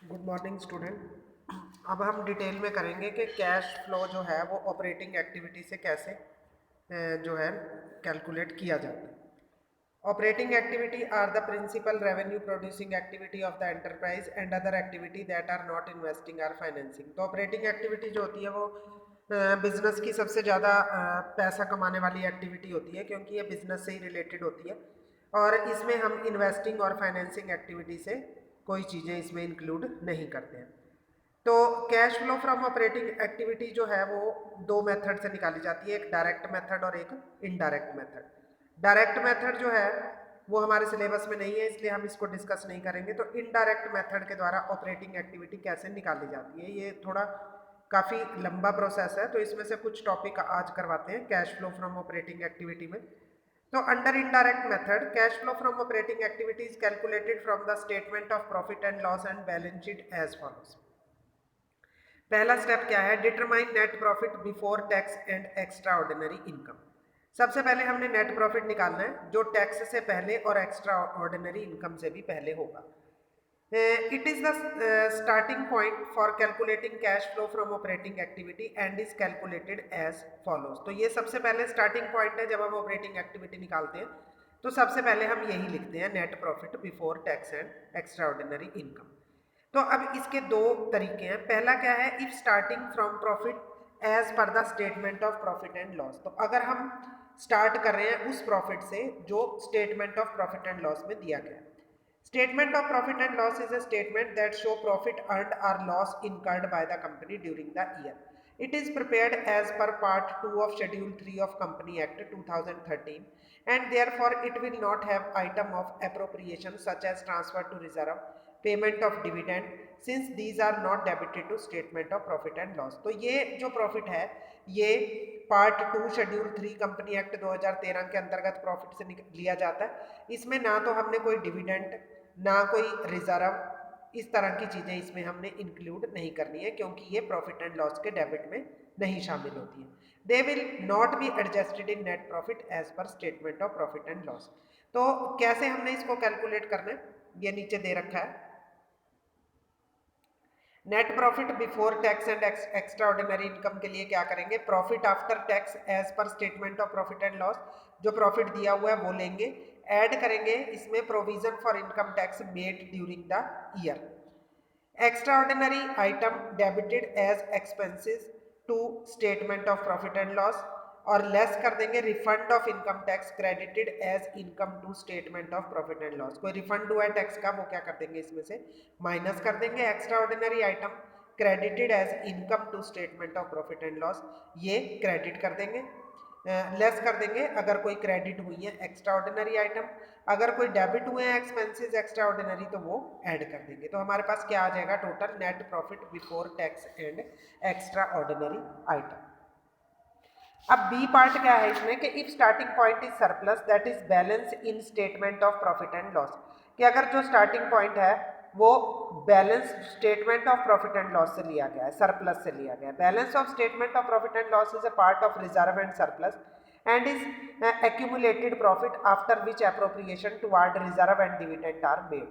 Good morning student. अब हम detail में करेंगे कि कैश फ्लो जो है वो ऑपरेटिंग एक्टिविटी से कैसे जो है कैलकुलेट किया जाता है। Operating activity are the principal revenue producing activity of the enterprise and other activity that are not investing or financing. तो ऑपरेटिंग एक्टिविटी जो होती है वो बिजनेस की सबसे ज़्यादा पैसा कमाने वाली एक्टिविटी होती है, क्योंकि ये बिजनेस से ही रिलेटेड होती है और इसमें हम इन्वेस्टिंग और फाइनेंसिंग एक्टिविटी से कोई चीज़ें इसमें इंक्लूड नहीं करते हैं। तो cash flow from operating activity जो है वो दो मेथड से निकाली जाती है, एक डायरेक्ट मेथड और एक इनडायरेक्ट मेथड। डायरेक्ट मेथड जो है वो हमारे सिलेबस में नहीं है, इसलिए हम इसको डिस्कस नहीं करेंगे। तो इनडायरेक्ट मेथड के द्वारा ऑपरेटिंग एक्टिविटी कैसे निकाली जाती है, ये थोड़ा काफ़ी लंबा प्रोसेस है, तो इसमें से कुछ टॉपिक आज करवाते हैं cash flow from operating activity में। तो under indirect method, cash flow from operating activity is calculated from the statement of profit and loss and balance sheet as follows. पहला स्टेप क्या है? Determine net profit before tax and extraordinary income. सबसे पहले हमने net profit निकालना है जो tax से पहले और एक्स्ट्रा ऑर्डिनरी इनकम से भी पहले होगा। It is the starting point for calculating cash flow from operating activity and is calculated as follows. तो ये सबसे पहले स्टार्टिंग पॉइंट है जब हम ऑपरेटिंग एक्टिविटी निकालते हैं, तो सबसे पहले हम यही लिखते हैं, net profit before tax and extraordinary income. तो अब इसके दो तरीके हैं। पहला क्या है? If starting from profit as per the statement of profit and loss. तो अगर हम स्टार्ट कर रहे हैं उस प्रॉफिट से जो statement of profit and loss में दिया गया है। Statement of profit and loss is a statement that show profit earned or loss incurred by the company during the year. It is prepared as per Part 2 of Schedule 3 of Company Act 2013, and therefore it will not have item of appropriation such as transfer to reserve, payment of dividend, since these are not debited to statement of profit and loss. तो ये जो profit है ये part 2 schedule 3 company act 2013 के अंतर्गत profit से लिया जाता है। इसमें ना तो हमने कोई डिविडेंड, ना कोई रिजर्व, इस तरह की चीज़ें इसमें हमने इंक्लूड नहीं करनी है, क्योंकि ये प्रॉफिट एंड लॉस के डेबिट में नहीं शामिल होती है। They will not be adjusted in net profit as per statement of profit and loss. तो कैसे हमने इसको कैलकुलेट करना है, ये नीचे दे रखा है। Net profit before tax and extraordinary income के लिए क्या करेंगे? Profit after tax as per statement of profit and loss, जो प्रॉफिट दिया हुआ है वो लेंगे, ऐड करेंगे इसमें provision for income tax made during the year. Extraordinary item debited as expenses to statement of profit and loss, और less कर देंगे refund of income tax credited as income to statement of profit and loss. कोई refund हुआ है tax का, वो क्या कर देंगे, इसमें से माइनस कर देंगे। Extraordinary item credited as income to statement of profit and loss, ये क्रेडिट कर देंगे। लेस कर देंगे अगर कोई क्रेडिट हुई है एक्स्ट्रा ऑर्डिनरी आइटम, अगर कोई डेबिट हुए हैं एक्सपेंसेस एक्स्ट्रा ऑर्डिनरी तो वो ऐड कर देंगे। तो हमारे पास क्या आ जाएगा? Total net profit before tax and extraordinary item. अब बी पार्ट क्या है इसमें कि if starting point is surplus that is balance in statement of profit and loss, कि अगर जो स्टार्टिंग पॉइंट है वो balance statement of profit and loss से लिया गया है, सरप्लस से लिया गया है। Balance of statement of profit and loss is a part of reserve and surplus and is accumulated profit after which appropriation toward reserve and dividend are made.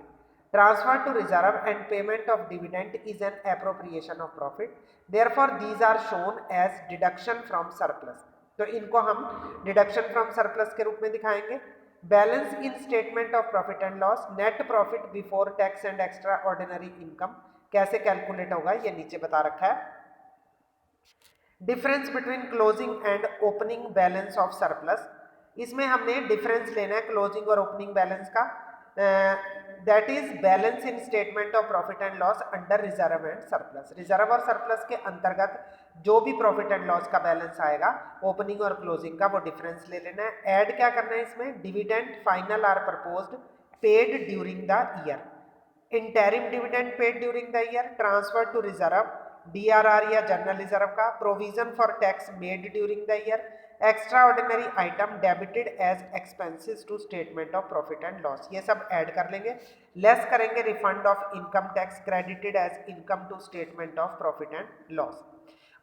Transfer to reserve and payment of dividend is an appropriation of profit. Therefore, these are shown as deduction from surplus. तो इनको हम deduction from surplus के रूप में दिखाएंगे। Balance in statement of profit and loss, net profit before tax and extraordinary income कैसे calculate होगा ये नीचे बता रखा है। Difference between closing and opening balance of surplus, इसमें हमने डिफरेंस लेना है क्लोजिंग और ओपनिंग बैलेंस का। That is balance in statement of profit and loss under reserve and surplus. Reserve और सरप्लस के अंतर्गत जो भी प्रॉफिट एंड लॉस का बैलेंस आएगा ओपनिंग और क्लोजिंग का, वो डिफरेंस ले लेना है। ऐड क्या करना है इसमें? Dividend final or proposed paid during the year, interim dividend paid during the year, transfer to reserve DRR या जनरल रिजर्व का, provision for tax made during the year, extraordinary item debited as expenses to statement of profit and loss, ये सब add कर लेंगे। Less करेंगे refund of income tax credited as income to statement of profit and loss,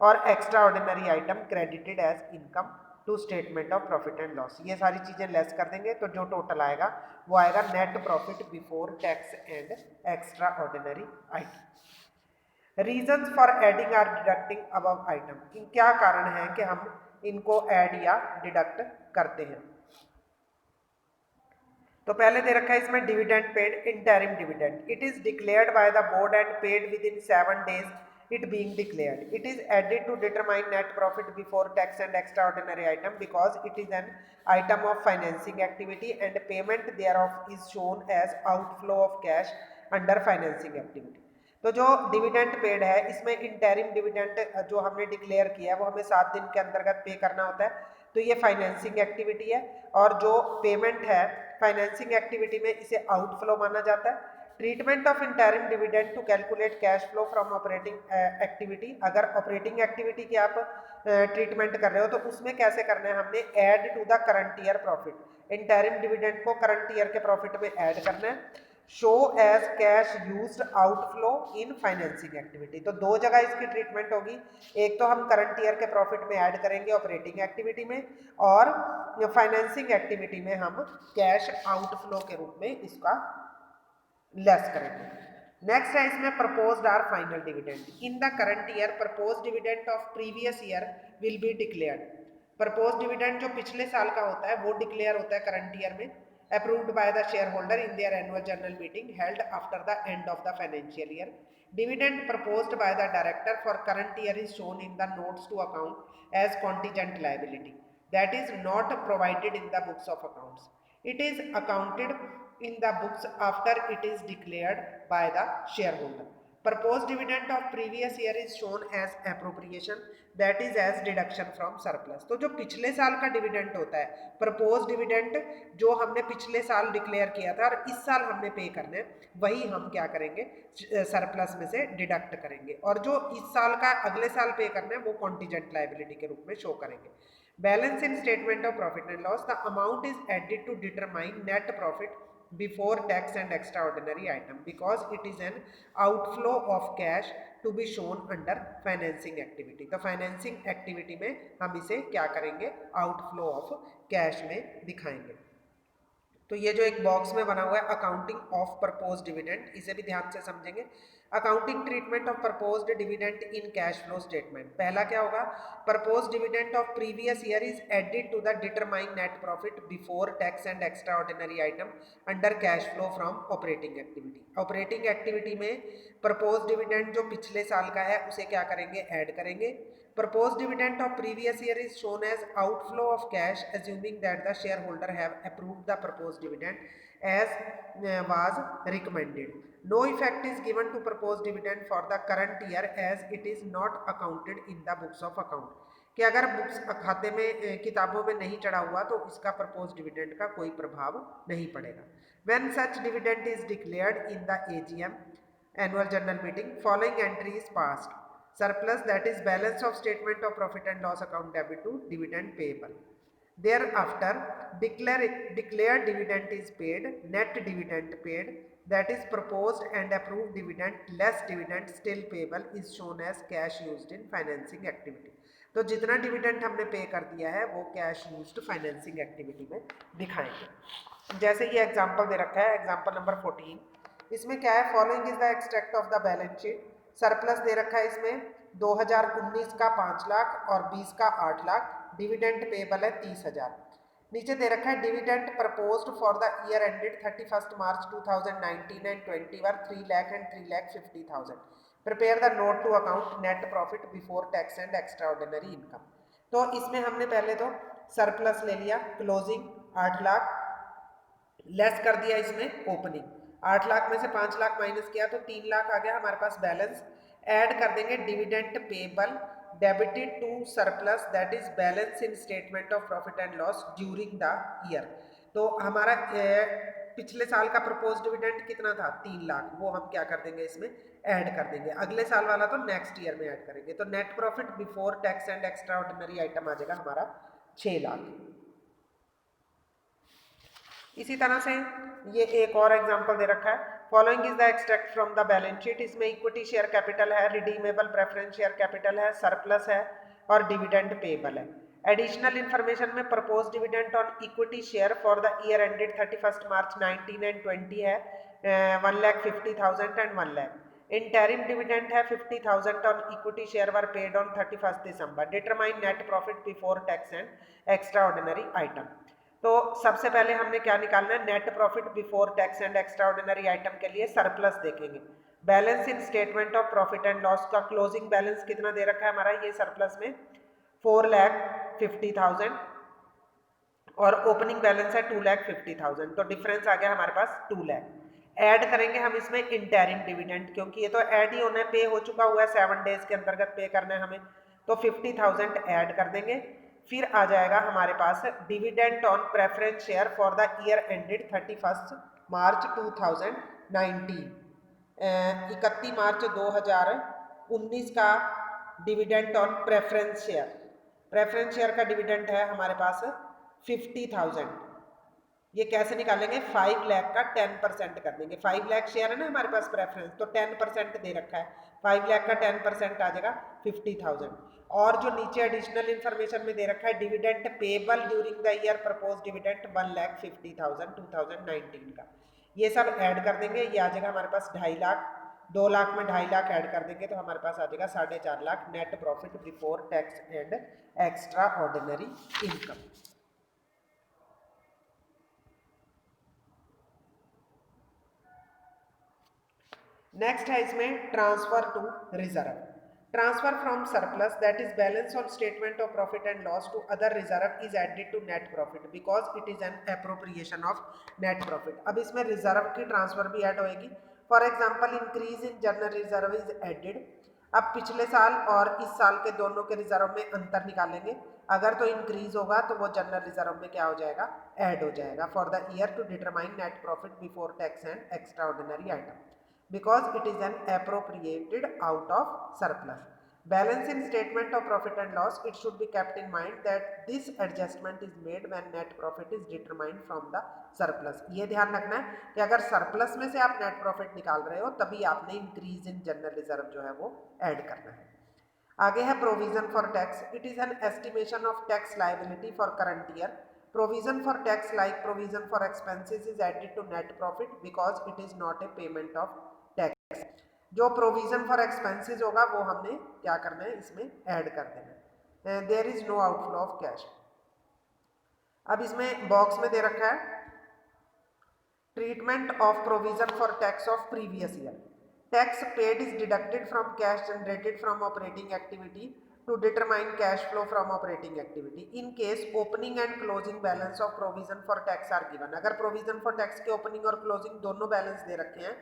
और extraordinary item credited as income to statement of profit and loss. ये सारी चीज़ें less कर देंगे तो जो टोटल आएगा वो आएगा net profit before tax and extraordinary item. Reasons for adding or deducting above item, क्या कारण है कि हम इनको ऐड या डिडक्ट करते हैं। तो पहले दे रखा है इसमें dividend paid, interim dividend, it is declared by the board and paid with in 7 days it being declared. It is added to determine net profit before tax and extraordinary item because it is an item of financing activity and payment thereof is shown as outflow of cash under financing activity. तो जो dividend paid है इसमें interim dividend जो हमने declare किया है वो हमें 7 दिन के अंतर्गत पे करना होता है, तो ये फाइनेंसिंग एक्टिविटी है। और जो पेमेंट है फाइनेंसिंग एक्टिविटी में इसे आउटफ्लो माना जाता है। Treatment of interim dividend to calculate cash flow from operating activity, अगर ऑपरेटिंग एक्टिविटी की आप ट्रीटमेंट कर रहे हो तो उसमें कैसे करना है, हमने add to the current year profit, interim dividend को करंट ईयर के प्रॉफिट में ऐड करना है। Show as cash used outflow in financing activity, तो दो जगह इसकी ट्रीटमेंट होगी, एक तो हम करंट ईयर के प्रॉफिट में ऐड करेंगे ऑपरेटिंग एक्टिविटी में, और फाइनेंसिंग एक्टिविटी में हम कैश आउटफ्लो के रूप में इसका लेस करेंगे। नेक्स्ट है इसमें proposed or final dividend in the current year, proposed dividend of previous year will be declared. Proposed dividend जो पिछले साल का होता है वो डिक्लेयर होता है करंट ईयर में, approved by the shareholder in their annual general meeting held after the end of the financial year. Dividend proposed by the director for current year is shown in the notes to account as contingent liability that is not provided in the books of accounts. It is accounted in the books after it is declared by the shareholder. Proposed dividend of previous year is shown as appropriation that is as deduction from surplus. तो जो पिछले साल का dividend होता है, propose dividend जो हमने पिछले साल डिक्लेयर किया था और इस साल हमने पे करना है, वही हम क्या करेंगे सरप्लस में से डिडक्ट करेंगे, और जो इस साल का अगले साल पे करना है वो कॉन्टीजेंट लायबिलिटी के रूप में शो करेंगे। Balance in statement of profit and loss, the amount is added to determine net profit before tax and extraordinary item because it is an outflow of cash to be shown under financing activity। तो financing activity में हम इसे क्या करेंगे, outflow of cash में दिखाएंगे। तो ये जो एक बॉक्स में बना हुआ है अकाउंटिंग ऑफ प्रपोज्ड डिविडेंड, इसे भी ध्यान से समझेंगे। Accounting treatment of proposed dividend in cash flow statement, पहला क्या होगा, proposed dividend of previous year is added to the determine net profit before tax and extraordinary item under cash flow from operating activity. Operating activity में proposed dividend जो पिछले साल का है उसे क्या करेंगे, ऐड करेंगे। Proposed dividend of previous year is shown as outflow of cash assuming that the shareholder have approved the proposed dividend as was recommended. No effect is given to proposed dividend for the current year as it is not accounted in the books of account। कि अगर books खाते में किताबों में नहीं चढ़ा हुआ तो इसका प्रपोज डिविडेंड का कोई प्रभाव नहीं पड़ेगा। When such dividend is declared in the AGM annual general meeting, following entry is passed: surplus, that is balance of statement of profit and loss account debit to dividend payable. Thereafter declared dividend is paid, net dividend paid, that is proposed and approved dividend less dividend still payable is shown as cash used in financing activity। तो जितना dividend हमने पे कर दिया है वो cash used financing activity में दिखाएंगे। जैसे ये एग्जांपल दे रखा है, एग्जांपल नंबर 14, इसमें क्या है, following is the extract of the balance sheet. Surplus दे रखा है इसमें 2019 का 5 लाख और 20 का 8 लाख, डिविडेंड पेबल है 30,000। नीचे दे रखा है dividend proposed for the year ended 31 March 2019 and 20 were 3 lakh and 3,50,000। Prepare the note to account net profit before tax and extraordinary income. तो इसमें हमने पहले तो सरप्लस ले लिया, क्लोजिंग 8 लाख, लेस कर दिया इसमें ओपनिंग, 8 लाख में से 5 लाख माइनस किया तो 3 लाख आ गया हमारे पास बैलेंस। ऐड कर देंगे dividend payable debited to surplus that is balance in statement of profit and loss during the year. तो हमारा पिछले साल का प्रपोज डिविडेंड कितना था, 3 लाख, वो हम क्या कर देंगे इसमें ऐड कर देंगे। अगले साल वाला तो नेक्स्ट ईयर में ऐड करेंगे, तो net profit before tax and extraordinary item आ जाएगा हमारा 6 लाख। इसी तरह से ये एक और एग्जांपल दे रखा है, following is the extract from the balance sheet. इसमें इक्विटी शेयर कैपिटल है, रिडीमेबल प्रेफरेंस शेयर कैपिटल है, सरप्लस है और डिविडेंड पेबल है। एडिशनल इन्फॉर्मेशन में propose dividend on equity share for the year ended 31 March 19 and 20 है 1,50,000 and 1 lakh. Interim dividend है 50,000 on equity share were paid on 31 December. Determine net profit before tax and extraordinary item. तो सबसे पहले हमने क्या निकालना है, net profit before tax and extraordinary item के लिए सरप्लस देखेंगे। Balance in statement of profit and loss का क्लोजिंग बैलेंस कितना दे रखा है हमारा, ये सरप्लस में 4,50,000 और ओपनिंग बैलेंस है 2,50,000, तो डिफरेंस आ गया हमारे पास 2 लाख। ऐड करेंगे हम इसमें इंटरिम डिविडेंड, क्योंकि ये तो ऐड ही होना है, पे हो चुका हुआ है, 7 डेज के अंतर्गत पे करना है हमें, तो 50,000 ऐड कर देंगे। फिर आ जाएगा हमारे पास dividend on preference share for the year ended 31 March 2019, 31 March 2019 का dividend on preference share. Preference share का डिविडेंड है हमारे पास 50,000। ये कैसे निकालेंगे, 5 लाख का 10% कर देंगे। 5 लाख शेयर है ना हमारे पास प्रेफरेंस, तो 10% दे रखा है, 5 लाख का 10% आ जाएगा 50,000। और जो नीचे एडिशनल इन्फॉर्मेशन में दे रखा है dividend payable during the year propose dividend 1,50,000 2019 का, ये सब ऐड कर देंगे। ये आ जाएगा हमारे पास 2.5 लाख, 2 लाख में 2.5 लाख ऐड कर देंगे तो हमारे पास आ जाएगा 4.5 lakh net profit before tax and extraordinary income. Next है इसमें transfer to reserve. Transfer from surplus that is balance on statement of profit and loss to other reserve is added to net profit because it is an appropriation of net profit. अब इसमें reserve की transfer भी add होएगी। For example increase in general reserve is added. अब पिछले साल और इस साल के दोनों के रिजर्व में अंतर निकालेंगे, अगर तो इंक्रीज होगा तो वो जनरल रिजर्व में क्या हो जाएगा, ऐड हो जाएगा। For the year to determine net profit before tax and extraordinary item because it is an appropriated out of surplus. Balance in statement of profit and loss, it should be kept in mind that this adjustment is made when net profit is determined from the surplus. ये ध्यान रखना है कि अगर surplus में से आप net profit निकाल रहे हो तभी आपने इंक्रीज इन जनरल रिजर्व जो है वो ऐड करना है। आगे है provision for tax. It is N estimation of tax liability for current year. Provision for tax like provision for expenses is added to net profit because it is not a payment of tax. जो provision for expenses होगा वो हमने क्या करना है, इसमें add कर देना है। There is no outflow of cash. अब इसमें बॉक्स में दे रखा है treatment of provision for tax of previous year. Tax paid is deducted from cash generated from operating activity to determine cash flow from operating activity. In case opening and closing balance of provision for tax are given, अगर provision for tax के opening और closing दोनों balance दे रखे हैं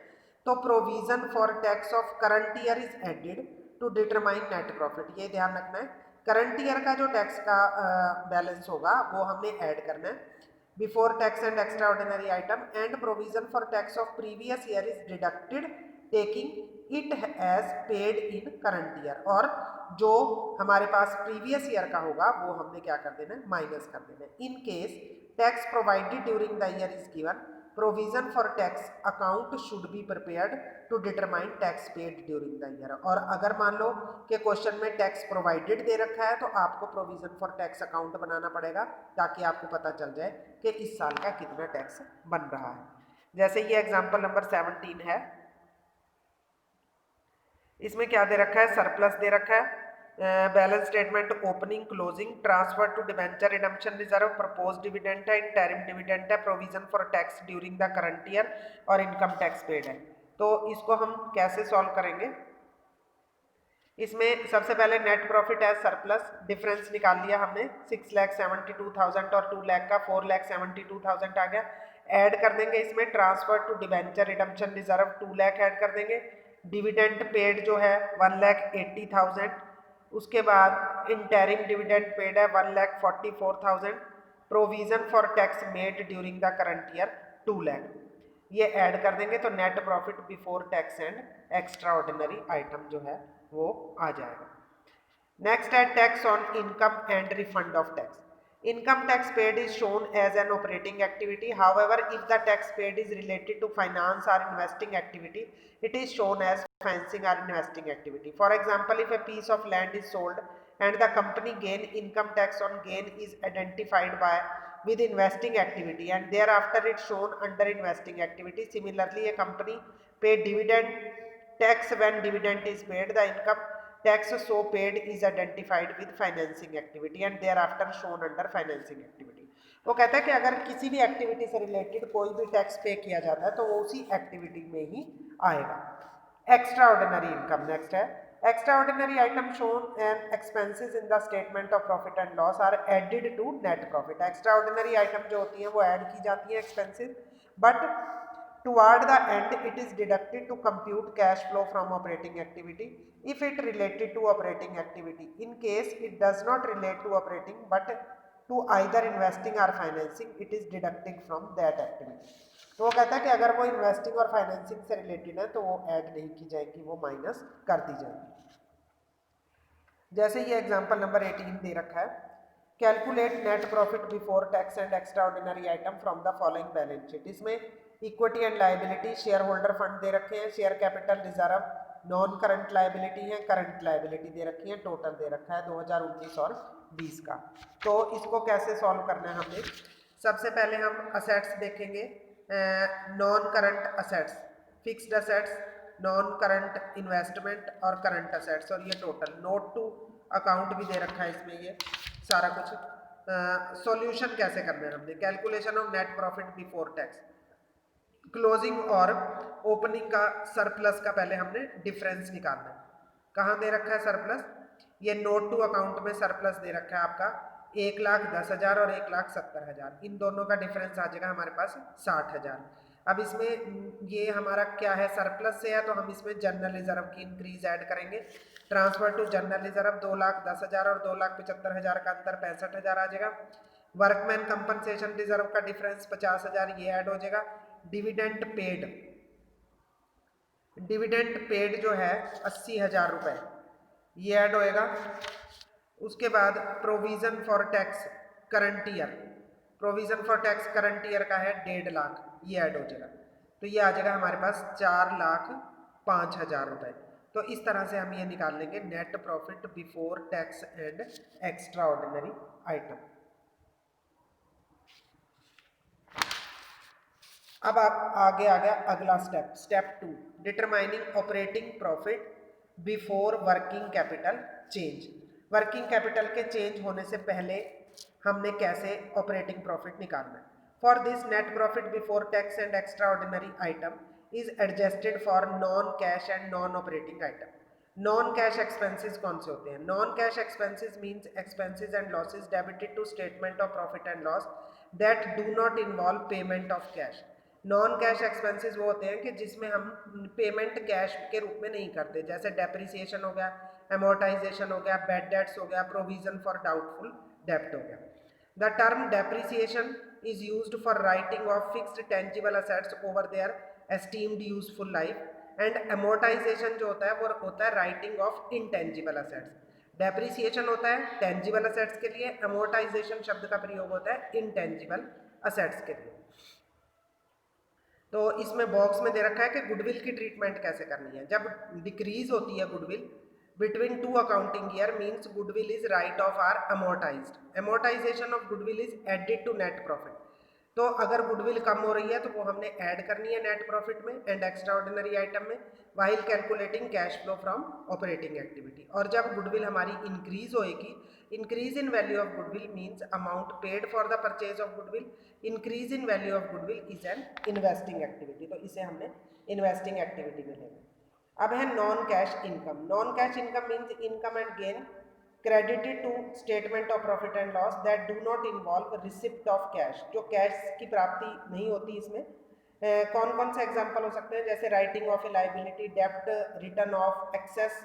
तो provision for tax of current year is added to determine net profit. ये ध्यान रखना है, current year का जो tax का balance होगा वो हमने add करना है before tax and extraordinary item, and provision for tax of previous year is deducted taking it as paid in current year। और जो हमारे पास प्रीवियस ईयर का होगा वो हमने क्या कर देना है, माइनस कर देना है। In case tax provided during the year is given, provision for tax account should be prepared to determine tax paid during the year. और अगर मान लो कि क्वेश्चन में टैक्स प्रोवाइडेड दे रखा है तो आपको प्रोविजन फॉर टैक्स अकाउंट बनाना पड़ेगा ताकि आपको पता चल जाए कि इस साल का कितना टैक्स बन रहा है। जैसे ये एग्जाम्पल नंबर 17 है, इसमें क्या दे रखा है, सरप्लस दे रखा है, balance statement opening closing, transfer to debenture redemption reserve, propose dividend है, इंटरिम डिविडेंड है, provision for tax during the current year और इनकम टैक्स पेड है। तो इसको हम कैसे सॉल्व करेंगे, इसमें सबसे पहले net profit as surplus difference निकाल लिया हमने 6,72,000 और 2 लाख का 4,72,000 आ गया। ऐड कर देंगे इसमें transfer to debenture redemption reserve 2 lakh add कर देंगे, डिविडेंड पेड जो है 1,80,000, उसके बाद इंटरिम डिविडेंड पेड है 1,44,000, provision for tax made during the current year 2 lakh. ये ऐड कर देंगे तो net profit before tax and extraordinary item जो है वो आ जाएगा। नेक्स्ट है tax on income and refund of tax. Income tax paid is shown as an operating activity. However, if the tax paid is related to finance or investing activity, it is shown as financing or investing activity. For example, if a piece of land is sold and the company gain income tax on gain is identified by with investing activity and thereafter it's shown under investing activity. Similarly, a company pay dividend tax when dividend is paid. The income tax so paid is identified with financing activity and thereafter shown under financing activity. वो कहता है कि अगर किसी भी activity से related कोई भी टैक्स पे किया जाता है तो वो उसी एक्टिविटी में ही आएगा। एक्स्ट्रा ऑर्डिनरी इनकम नेक्स्ट है। Extraordinary item shown and expenses in the statement of profit and loss are added to net profit. Extraordinary item जो होती हैं वो ऐड की जाती है expenses, but toward the end it is deducted to compute cash flow from operating activity if it related to operating activity. In case it does not relate to operating but to either investing or financing, it is deducting from that activity. तो वो कहता है कि अगर वो investing और financing से related है तो वो ऐड नहीं की जाएगी, वो माइनस कर दी जाएगी। जैसे ये एग्जांपल नंबर 18 दे रखा है, calculate net profit before tax and extraordinary item from the following balance sheet. इसमें equity and liability, share holder fund दे रखे हैं, share capital reserve, non current liability है, करंट लाइबिलिटी दे रखी है, टोटल दे रखा है 2019 और 20 का। तो इसको कैसे सॉल्व करना है हमने, सबसे पहले हम असेट्स देखेंगे, non current assets, fixed assets, non current investment और करंट असेट्स, और ये टोटल नोट टू अकाउंट भी दे रखा है इसमें ये सारा कुछ। सॉल्यूशन कैसे करना है हमने, calculation of net profit before tax, closing और ओपनिंग का सरप्लस का पहले हमने डिफरेंस निकालना है। कहाँ दे रखा है सरप्लस, ये नोट टू अकाउंट में सरप्लस दे रखा है आपका 1,10,000 और 1,70,000, इन दोनों का डिफरेंस आ जाएगा हमारे पास 60,000। अब इसमें ये हमारा क्या है, सरप्लस से है तो हम इसमें जनरल रिजर्व की इंक्रीज ऐड करेंगे। ट्रांसफर टू जनरल रिजर्व 2,10,000 और 2,75,000 का अंतर 65,000 आ जाएगा। वर्कमैन कंपनसेशन रिजर्व का डिफरेंस 50,000, ये ऐड हो जाएगा। डिविडेंड पेड जो है 80,000 रुपये, ये ऐड होएगा। उसके बाद provision for tax current year, provision for tax current year का है 1.5 लाख, ये ऐड हो जाएगा। तो ये आ जाएगा हमारे पास 4,05,000 रुपये। तो इस तरह से हम ये निकाल लेंगे net profit before tax and extraordinary item. अब आप आगे आ गया अगला step, step 2, determining operating profit before working capital change. Working capital के चेंज होने से पहले हमने कैसे ऑपरेटिंग प्रॉफिट निकालना है। For this net profit before tax and extraordinary item is adjusted for non cash and non operating item. Non cash expenses कौन से होते हैं, non cash expenses means expenses and losses debited to statement of profit and loss that do not involve payment of cash. Non cash expenses वो होते हैं कि जिसमें हम पेमेंट कैश के रूप में नहीं करते, जैसे डेप्रिसिएशन हो गया, एमोर्टाइजेशन हो गया, बैड डेट्स हो गया, प्रोविजन फॉर डाउटफुल डेब्ट हो गया। The term depreciation is used for writing off fixed tangible assets over their estimated useful life, and amortisation जो होता है वो होता है writing off intangible assets. Depreciation होता है टेंजिबल असेट्स के लिए, एमोर्टाइजेशन शब्द का प्रयोग होता है इनटेंजिबल असेट्स के लिए। तो इसमें बॉक्स में दे रखा है कि गुडविल की ट्रीटमेंट कैसे करनी है। जब डिक्रीज होती है goodwill between two accounting year means goodwill is write off or amortised. Amortisation of goodwill is added to net profit. तो अगर गुडविल कम हो रही है तो वो हमने ऐड करनी है नेट प्रॉफिट में एंड एक्स्ट्रा ऑर्डिनरी आइटम में while calculating cash flow from operating activity. और जब गुडविल हमारी इंक्रीज होएगी, increase in value of goodwill means amount paid for the purchase of goodwill, increase in value of goodwill is an investing activity. तो इसे हमने investing activity में लेंगे। अब है non cash income. Non cash income means income and gain credited to statement of profit and loss that do not involve receipt of cash, जो cash की प्राप्ति नहीं होती इसमें। कौन कौन से एग्जांपल हो सकते हैं, जैसे राइटिंग ऑफ ए लाइबिलिटी, डेब्ट, return of excess,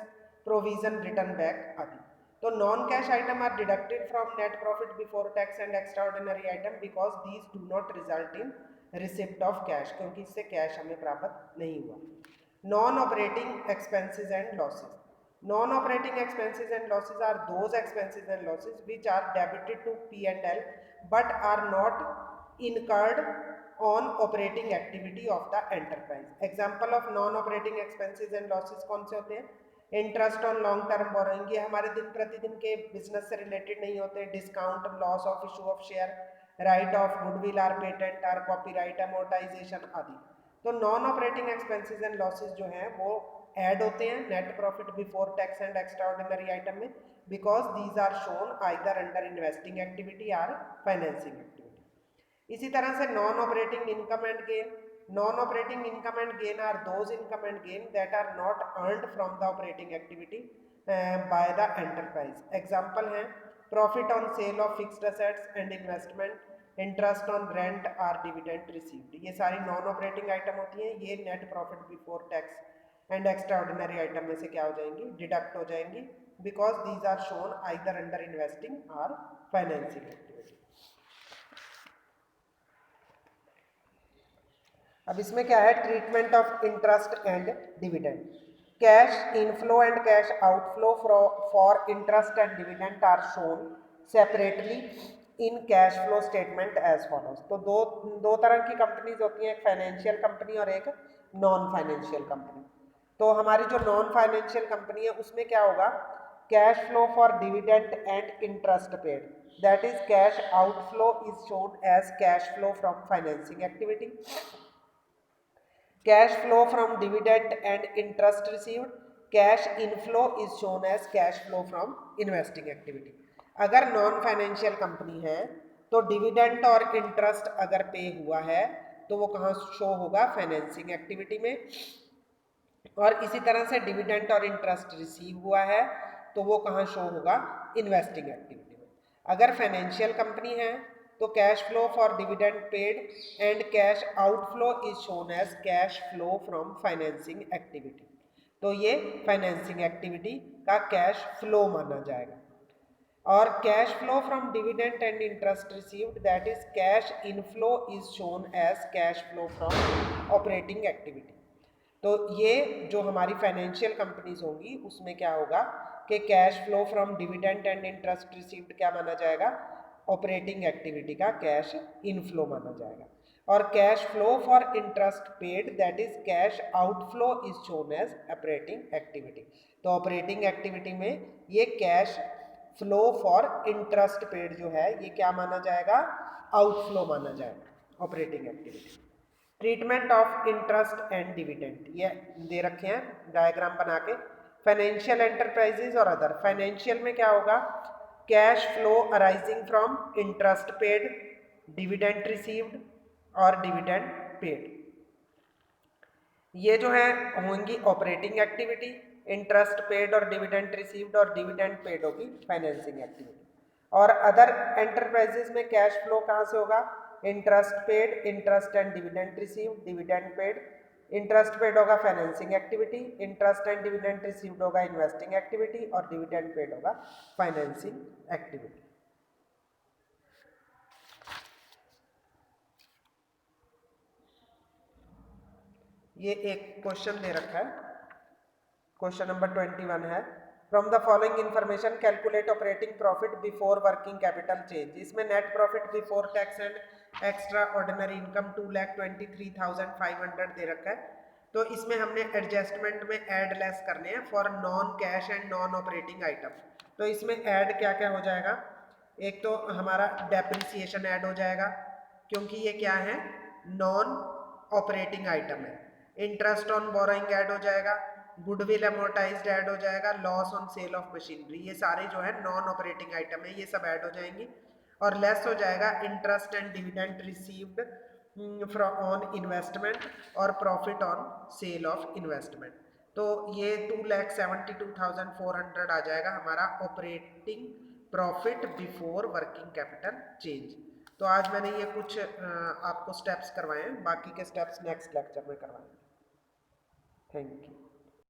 provision, return back आदि। तो non cash item are deducted from net profit before tax and extraordinary item because these do not result in receipt of cash, क्योंकि इससे cash हमें प्राप्त नहीं हुआ। Non operating expenses and losses. Non-operating expenses and losses are those expenses and losses which are debited to P&L but are not incurred on operating activity of the enterprise. Example of non-operating expenses and losses कौन से होते हैं, interest on long term borrowing, ये हमारे दिन प्रतिदिन के business से रिलेटेड नहीं होते। Discount, loss of issue of share, write off goodwill or patent or copyright, amortisation आदि। तो non operating expenses and losses जो हैं वो ऐड होते हैं net profit before tax and extraordinary item में, because these are shown either under investing activity or financing activity. इसी तरह से non operating income and gain, non operating income and gain are those income and gain that are not earned from the operating activity by the enterprise. Example हैं profit on sale of fixed assets and investment, interest on rent or dividend received. ये सारी non operating item होती हैं, ये net profit before tax and extraordinary item में से क्या हो जाएंगी, डिडक्ट हो जाएंगी, because these are shown either under investing or financing activity. अब इसमें क्या है, treatment of interest and dividend. Cash inflow and cash outflow for interest and dividend are shown separately in cash flow statement as follows. तो दो तरह की companies होती हैं, एक फाइनेंशियल कंपनी और एक नॉन फाइनेंशियल कंपनी। तो हमारी जो नॉन फाइनेंशियल कंपनी है उसमें क्या होगा, cash flow for dividend and interest paid, that is cash outflow is shown as cash flow from financing activity. Cash flow from dividend and interest received, cash inflow is shown as cash flow from investing activity. अगर non financial company है तो dividend और interest अगर पे हुआ है तो वो कहाँ शो होगा, फाइनेंसिंग एक्टिविटी में। और इसी तरह से डिविडेंड और इंटरेस्ट रिसीव हुआ है तो वो कहाँ शो होगा, इन्वेस्टिंग एक्टिविटी में। अगर फाइनेंशियल कंपनी है तो cash flow for dividend paid and cash outflow is shown as cash flow from financing activity. तो ये फाइनेंसिंग एक्टिविटी का कैश फ्लो माना जाएगा। और cash flow from dividend and interest received, that is cash inflow is shown as cash flow from operating activity. तो ये जो हमारी फाइनेंशियल कंपनीज होंगी उसमें क्या होगा कि cash flow from dividend and interest received क्या माना जाएगा, ऑपरेटिंग एक्टिविटी का कैश इनफ्लो माना जाएगा। और cash flow for interest paid, that is cash outflow is shown as operating activity. तो ऑपरेटिंग एक्टिविटी में ये cash flow for interest paid जो है ये क्या माना जाएगा, आउटफ्लो माना जाएगा operating activity. Treatment of interest and dividend ये दे रखे हैं डायग्राम बना के। फाइनेंशियल एंटरप्राइजेज और अदर, फाइनेंशियल में क्या होगा, cash flow arising from interest paid, dividend received और डिविडेंड पेड, ये जो है होंगी ऑपरेटिंग एक्टिविटी। इंटरेस्ट पेड और डिविडेंड रिसीव्ड और डिविडेंड पेड होगी फाइनेंसिंग एक्टिविटी। और अदर एंटरप्राइजेज में कैश फ्लो कहाँ से होगा, interest paid, interest and dividend received, dividend paid. Interest paid होगा financing activity, interest and dividend received होगा इन्वेस्टिंग एक्टिविटी और डिविडेंड पेड होगा फाइनेंसिंग एक्टिविटी। ये एक क्वेश्चन दे रखा है, क्वेश्चन नंबर 21 है, from the following information calculate operating profit before working capital change. इसमें net profit before tax and extraordinary income 2,23,500 दे रखा है। तो इसमें हमने एडजस्टमेंट में ऐड लेस करने हैं for non cash and non operating item. तो इसमें ऐड क्या क्या हो जाएगा, एक तो हमारा डेप्रिसिएशन ऐड हो जाएगा क्योंकि ये क्या है, नॉन ऑपरेटिंग आइटम है। इंटरेस्ट ऑन बोरोइंग ऐड हो जाएगा, गुडविल अमोर्टाइज्ड ऐड हो जाएगा, loss on sale of machinery, ये सारे जो है नॉन ऑपरेटिंग आइटम है, ये सब ऐड हो जाएंगी। और लेस हो जाएगा interest and dividend received from on investment और profit on sale of investment. तो ये 2,72,400 आ जाएगा हमारा operating profit before working capital change. तो आज मैंने ये कुछ आपको स्टेप्स करवाए हैं, बाकी के स्टेप्स नेक्स्ट लेक्चर में करवाएंगे। Thank you.